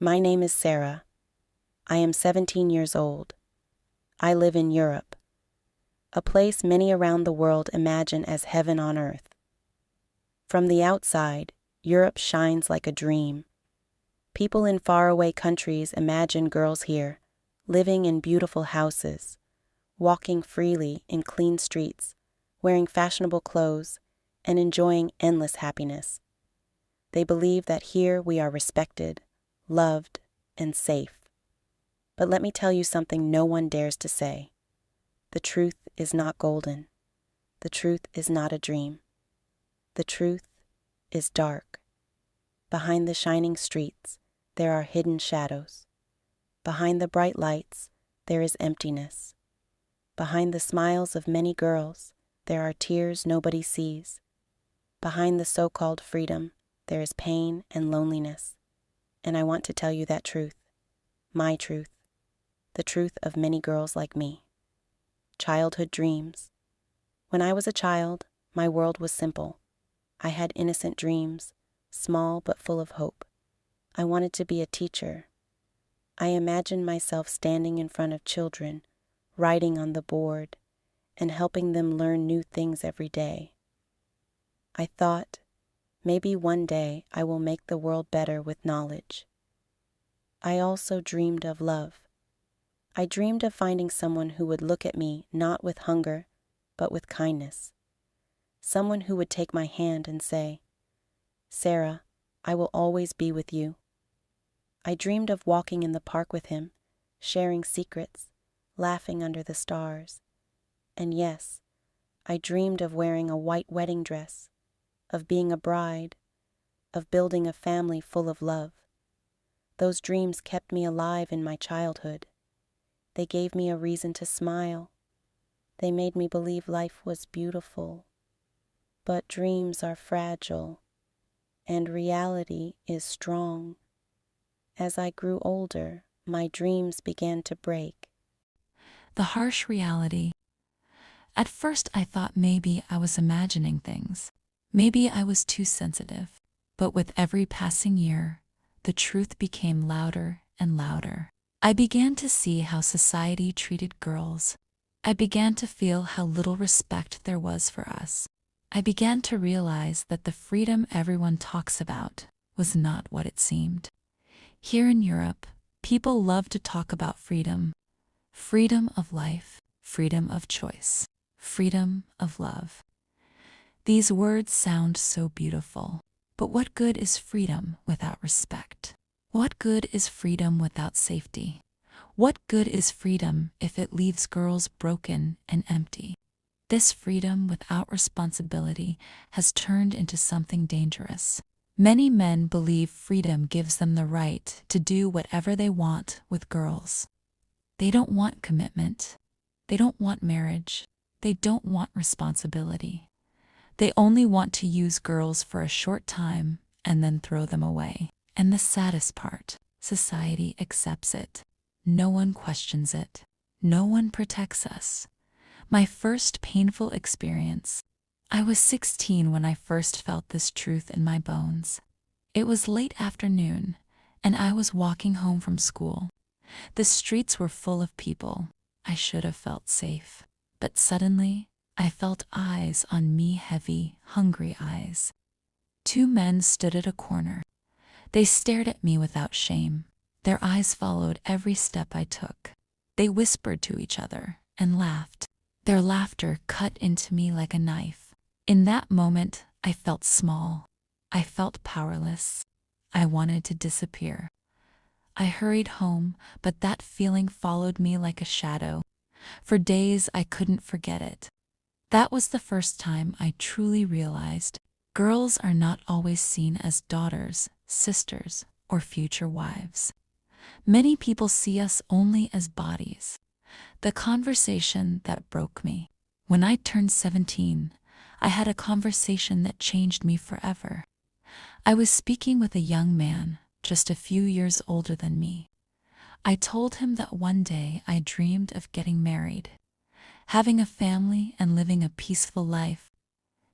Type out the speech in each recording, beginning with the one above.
My name is Sarah. I am 17 years old. I live in Europe, a place many around the world imagine as heaven on earth. From the outside, Europe shines like a dream. People in faraway countries imagine girls here, living in beautiful houses, walking freely in clean streets, wearing fashionable clothes, and enjoying endless happiness. They believe that here we are respected, loved, and safe. But let me tell you something no one dares to say. The truth is not golden. The truth is not a dream. The truth is dark. Behind the shining streets, there are hidden shadows. Behind the bright lights, there is emptiness. Behind the smiles of many girls, there are tears nobody sees. Behind the so-called freedom, there is pain and loneliness. And I want to tell you that truth, my truth, the truth of many girls like me. Childhood dreams. When I was a child, my world was simple. I had innocent dreams, small but full of hope. I wanted to be a teacher. I imagined myself standing in front of children, writing on the board, and helping them learn new things every day. I thought, maybe one day I will make the world better with knowledge. I also dreamed of love. I dreamed of finding someone who would look at me not with hunger, but with kindness. Someone who would take my hand and say, "Sarah, I will always be with you." I dreamed of walking in the park with him, sharing secrets, laughing under the stars. And yes, I dreamed of wearing a white wedding dress, of being a bride, of building a family full of love. Those dreams kept me alive in my childhood. They gave me a reason to smile. They made me believe life was beautiful. But dreams are fragile, and reality is strong. As I grew older, my dreams began to break. The harsh reality. At first I thought maybe I was imagining things. Maybe I was too sensitive. But with every passing year, the truth became louder and louder. I began to see how society treated girls. I began to feel how little respect there was for us. I began to realize that the freedom everyone talks about was not what it seemed. Here in Europe, people love to talk about freedom. Freedom of life, freedom of choice, freedom of love. These words sound so beautiful, but what good is freedom without respect? What good is freedom without safety? What good is freedom if it leaves girls broken and empty? This freedom without responsibility has turned into something dangerous. Many men believe freedom gives them the right to do whatever they want with girls. They don't want commitment. They don't want marriage. They don't want responsibility. They only want to use girls for a short time and then throw them away. And the saddest part, society accepts it. No one questions it. No one protects us. My first painful experience. I was 16 when I first felt this truth in my bones. It was late afternoon, and I was walking home from school. The streets were full of people. I should have felt safe. But suddenly, I felt eyes on me, heavy, hungry eyes. Two men stood at a corner. They stared at me without shame. Their eyes followed every step I took. They whispered to each other and laughed. Their laughter cut into me like a knife. In that moment, I felt small. I felt powerless. I wanted to disappear. I hurried home, but that feeling followed me like a shadow. For days, I couldn't forget it. That was the first time I truly realized girls are not always seen as daughters, sisters, or future wives. Many people see us only as bodies. The conversation that broke me. When I turned 17, I had a conversation that changed me forever. I was speaking with a young man, just a few years older than me. I told him that one day I dreamed of getting married, having a family and living a peaceful life.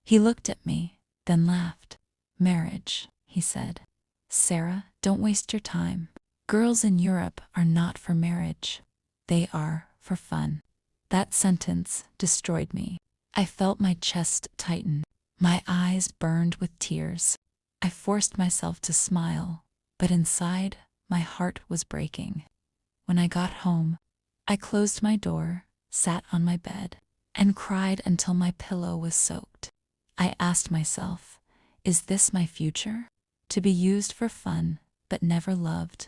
He looked at me, then laughed. "Marriage," he said. "Sarah, don't waste your time. Girls in Europe are not for marriage. They are for fun. That sentence destroyed me. I felt my chest tighten. My eyes burned with tears. I forced myself to smile, but inside, my heart was breaking. When I got home, I closed my door, sat on my bed, and cried until my pillow was soaked. I asked myself, is this my future? To be used for fun, but never loved.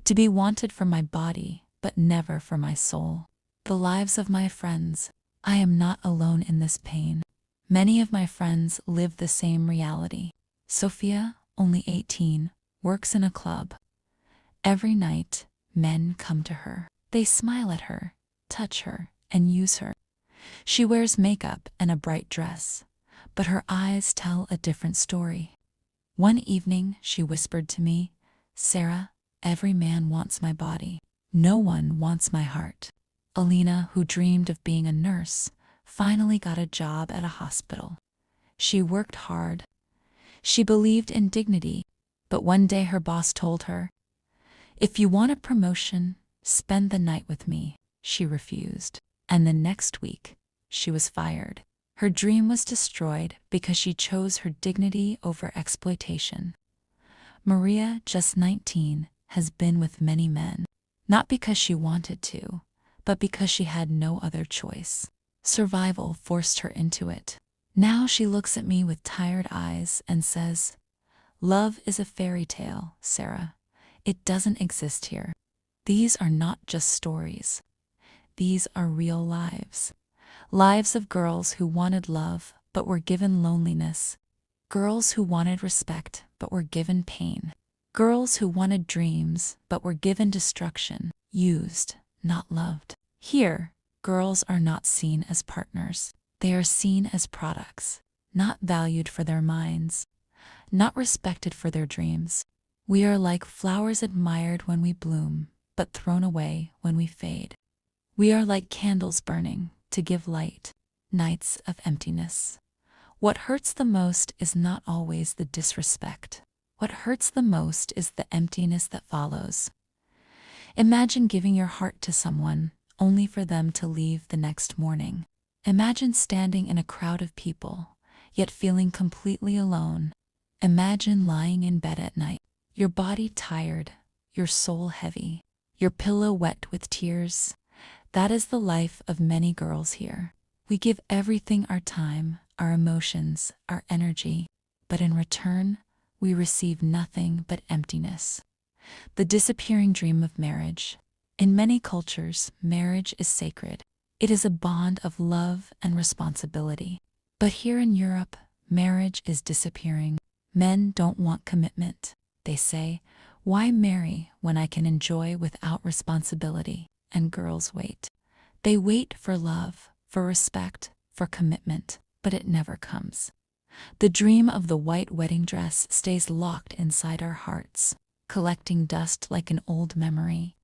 To be wanted for my body, but never for my soul. The lives of my friends. I am not alone in this pain. Many of my friends live the same reality. Sophia, only 18, works in a club. Every night, men come to her. They smile at her, touch her, and use her. She wears makeup and a bright dress, but her eyes tell a different story. One evening, she whispered to me, "Sarah, every man wants my body. No one wants my heart." Alina, who dreamed of being a nurse, finally got a job at a hospital. She worked hard. She believed in dignity, but one day her boss told her, "If you want a promotion, spend the night with me." She refused, and the next week, she was fired. Her dream was destroyed because she chose her dignity over exploitation. Maria, just 19, has been with many men, not because she wanted to, but because she had no other choice. Survival forced her into it. Now she looks at me with tired eyes and says, "Love is a fairy tale, Sarah. It doesn't exist here. These are not just stories. These are real lives. Lives of girls who wanted love but were given loneliness. Girls who wanted respect but were given pain. Girls who wanted dreams but were given destruction, used, not loved. Here, girls are not seen as partners. They are seen as products, not valued for their minds, not respected for their dreams. We are like flowers admired when we bloom, but thrown away when we fade. We are like candles burning to give light, nights of emptiness. What hurts the most is not always the disrespect. What hurts the most is the emptiness that follows. Imagine giving your heart to someone only for them to leave the next morning. Imagine standing in a crowd of people, yet feeling completely alone. Imagine lying in bed at night, your body tired, your soul heavy, your pillow wet with tears. That is the life of many girls here. We give everything, our time, our emotions, our energy, but in return, we receive nothing but emptiness. The disappearing dream of marriage. In many cultures, marriage is sacred. It is a bond of love and responsibility. But here in Europe, marriage is disappearing. Men don't want commitment. They say, "Why marry when I can enjoy without responsibility?" And girls wait. They wait for love, for respect, for commitment, but it never comes. The dream of the white wedding dress stays locked inside our hearts, collecting dust like an old memory.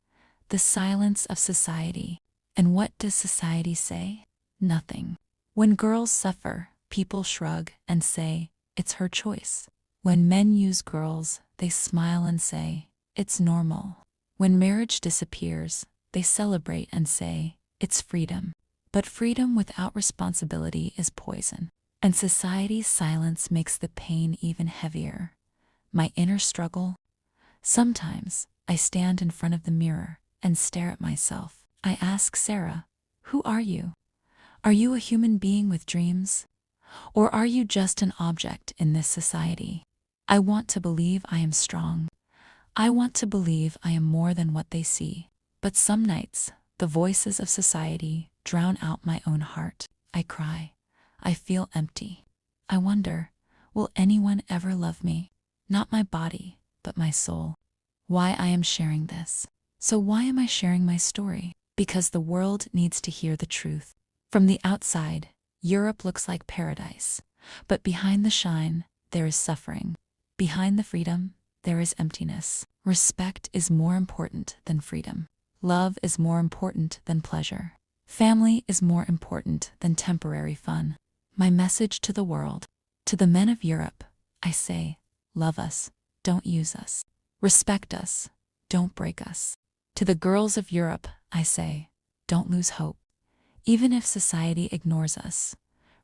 The silence of society. And what does society say? Nothing. When girls suffer, people shrug and say, "It's her choice." When men use girls, they smile and say, "It's normal." When marriage disappears, they celebrate and say, "It's freedom." But freedom without responsibility is poison. And society's silence makes the pain even heavier. My inner struggle? Sometimes I stand in front of the mirror and stare at myself. I ask Sarah, "Who are you? Are you a human being with dreams? Or are you just an object in this society?" I want to believe I am strong. I want to believe I am more than what they see. But some nights, the voices of society drown out my own heart. I cry. I feel empty. I wonder, will anyone ever love me? Not my body, but my soul. Why I am sharing this. So why am I sharing my story? Because the world needs to hear the truth. From the outside, Europe looks like paradise. But behind the shine, there is suffering. Behind the freedom, there is emptiness. Respect is more important than freedom. Love is more important than pleasure. Family is more important than temporary fun. My message to the world, to the men of Europe, I say, love us, don't use us. Respect us, don't break us. To the girls of Europe, I say, don't lose hope. Even if society ignores us,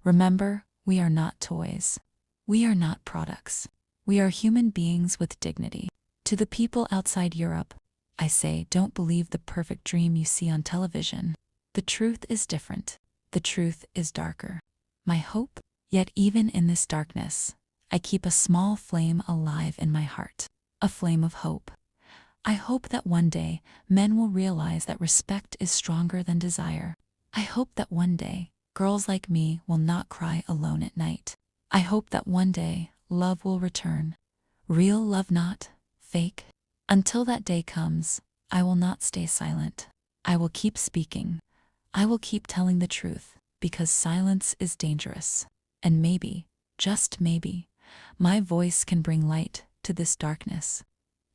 remember, we are not toys. We are not products. We are human beings with dignity. To the people outside Europe, I say, don't believe the perfect dream you see on television. The truth is different. The truth is darker. My hope, yet even in this darkness, I keep a small flame alive in my heart, a flame of hope. I hope that one day men will realize that respect is stronger than desire. I hope that one day girls like me will not cry alone at night. I hope that one day love will return. Real love, not fake. Until that day comes, I will not stay silent. I will keep speaking. I will keep telling the truth, because silence is dangerous. And maybe, just maybe, my voice can bring light to this darkness.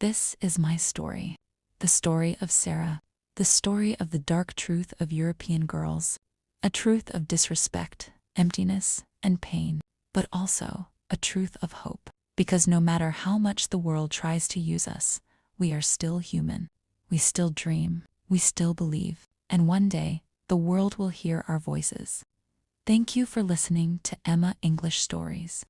This is my story. The story of Sarah. The story of the dark truth of European girls. A truth of disrespect, emptiness, and pain. But also a truth of hope. Because no matter how much the world tries to use us, we are still human. We still dream. We still believe. And one day, the world will hear our voices. Thank you for listening to Emma English Stories.